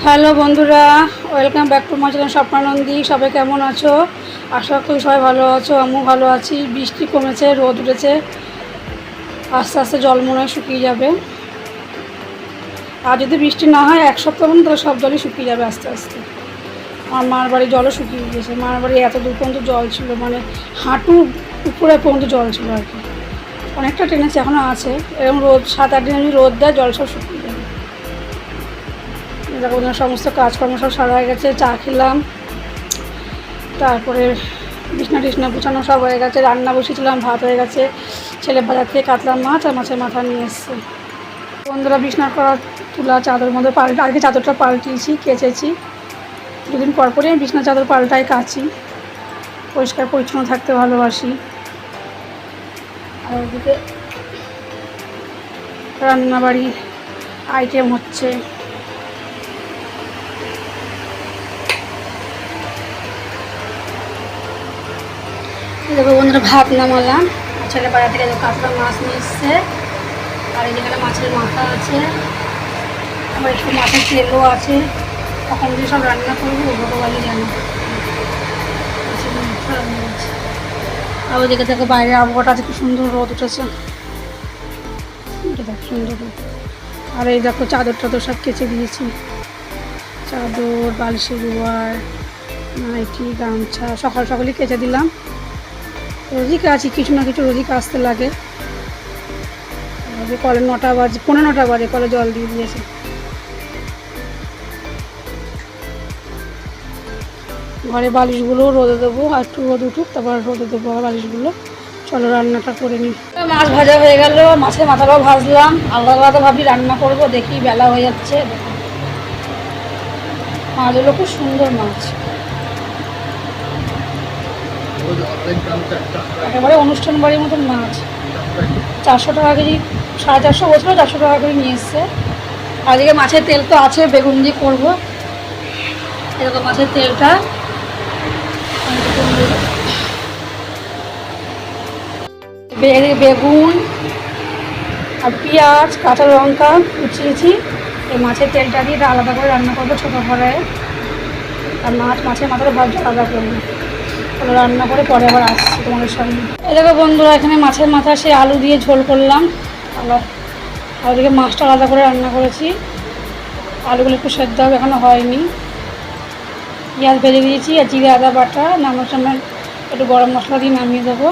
Hello বন্ধুরা, welcome back to my channel Swapnanandi. সবাই কেমন আছো? আশা করি সবাই ভালো আছো, আমিও ভালো আছি। বৃষ্টি কমেছে, রোদ উঠেছে, আস্তে আস্তে জল মনে হয় শুকিয়ে যাবে। আর যদি বৃষ্টি না হয় এক সপ্তাহ পর্যন্ত, তাহলে সব জলই শুকিয়ে যাবে আস্তে আস্তে। আমার মার বাড়ির জলও শুকিয়ে গিয়েছে। মার বাড়ি এত দূর পর্যন্ত জল ছিল, মানে হাঁটু উপরে পর্যন্ত জল ছিল আর কি। অনেকটা টেনেছে, এখনও আছে। এরকম রোদ 7-8 দিন যদি রোদ দেয়, জল সব শুকিয়ে যাবে। দেখো সমস্ত কাজকর্ম সব সারা হয়ে গেছে। চা খেলাম, তারপরে বিছনা টিছনা গুছানো সব হয়ে গেছে। রান্না বসিয়েছিলাম, ভাত হয়ে গেছে। ছেলে বাজার থেকে কাতলা মাছ আর মাছের মাথা নিয়ে এসছে। বন্ধুরা, বিছনার করা তুলা চাদর মধ্যে আগে চাদরটা পাল্টিয়েছি, কেচেছি। দুদিন পর পরই আমি বিছনা চাদর পাল্টাই, কাচি। পরিষ্কার পরিচ্ছন্ন থাকতে ভালোবাসি। আর ওদিকে রান্নাবাড়ি আইটেম হচ্ছে। দেখো বন্ধুরা, ভাত নামালাম। ছেলে বাজার থেকে কাতলা মাছ নিয়ে এসছে। আর এই যেখানে মাছের মাথা আছে, আবার একটু মাছের তেলও আছে। তখন দিয়ে সব রান্না করবো, ভগবানই জানি। আর ওইদিকে দেখো বাইরে আবহাওয়াটা আছে, কি সুন্দর রোদ উঠেছে। দেখো সুন্দর রোদ। আর এই দেখো চাদর টাদর সব কেচে দিয়েছি। চাদর, বালিশের দুয়ার, নাইটি, গামছা সকাল সকালই কেচে দিলাম। রোজই কাছি, কিছু না কিছু রোজই কাচতে লাগে। কলে 9টা বাজে, 9:15 বাজে, কলে জল দিয়ে দিয়েছে। ঘরে বালিশগুলো রোদে দেবো, আর একটু রোদ উঠুক, তারপর রোদে দেবো বালিশগুলো। চলো রান্নাটা করে নিই। মাছ ভাজা হয়ে গেল, মাছের মাথাটাও ভাজলাম। আলাদা আলাদা ভাবি রান্না করবো, দেখি বেলা হয়ে যাচ্ছে। দেখো মাছগুলো খুব সুন্দর মাছ, একেবারে অনুষ্ঠান বাড়ির মতন মাছ। 400 টাকা কেজি, 450 বছর 400 টাকা করে নিয়ে এসছে। আজকে মাছের তেল তো আছে, বেগুন দিয়ে করবো। এরকম মাছের তেলটা বেগুন আর পেঁয়াজ, কাঁচা লঙ্কা কুচিয়েছি। এই মাছের তেলটা দিয়ে আলাদা করে রান্না করবো ছোটো কড়াইয়ে। আর মাছের মাথাটা ভাজা আলাদা করবো। রান্না করে পরে আবার আসছি তোমাদের সামনে। এই দেখো বন্ধুরা, এখানে মাছের মাথা সে আলু দিয়ে ঝোল করলাম। আবার ওদিকে মাছটা আলাদা করে রান্না করেছি। আলুগুলো একটু সেদ্ধ হবে, এখনো হয়নি। পেঁয়াজ ভেজে দিয়েছি, আর জিরে আদা বাটা। নামানোর সময় একটু গরম মশলা দিয়ে নামিয়ে দেবো।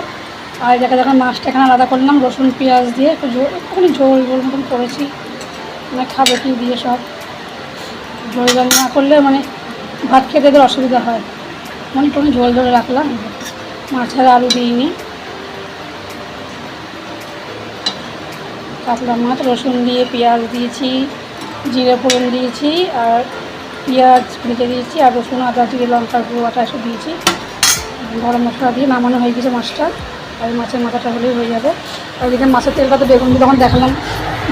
আর দেখো যখন মাছটা এখানে আলাদা করলাম, রসুন পেঁয়াজ দিয়ে একটু একটুখানি ঝোল মতন করেছি। মানে খাবে কি দিয়ে সব ঝোল না করলে মানে ভাত খেতে এদের অসুবিধা হয়। মানে একটু ঝোল ধরে রাখলাম। মাছের আলু দিইনি, কাতলা মাছ রসুন দিয়ে পেঁয়াজ দিয়েছি, জিরে ফোড়ন দিয়েছি, আর পেঁয়াজ ভেজে দিয়েছি, আর রসুন আদা জিরে লঙ্কার গুঁড়ো বাটা এসব দিয়েছি। গরম মশলা দিয়ে নামানো হয়ে গেছে মাছটা। আর মাছের মাথাটা হলেই হয়ে যাবে। আর ওইদিকে মাছের তেলটা তো বেগুন দিয়ে তখন দেখালাম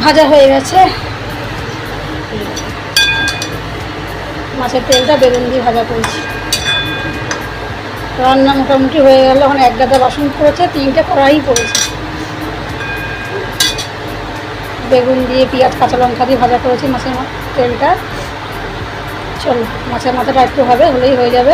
ভাজা হয়ে গেছে। মাছের তেলটা বেগুন দিয়ে ভাজা করেছি। রান্না মোটামুটি হয়ে গেল। এখন 1 গাদা বাসন পড়েছে, 3টে কড়াই পড়েছে। বেগুন দিয়ে পেঁয়াজ কাঁচা লঙ্কা দিয়ে ভাজা করেছি মাছের তেলটা। চলো মাছের মাথাটা একটু হবে, হলেই হয়ে যাবে।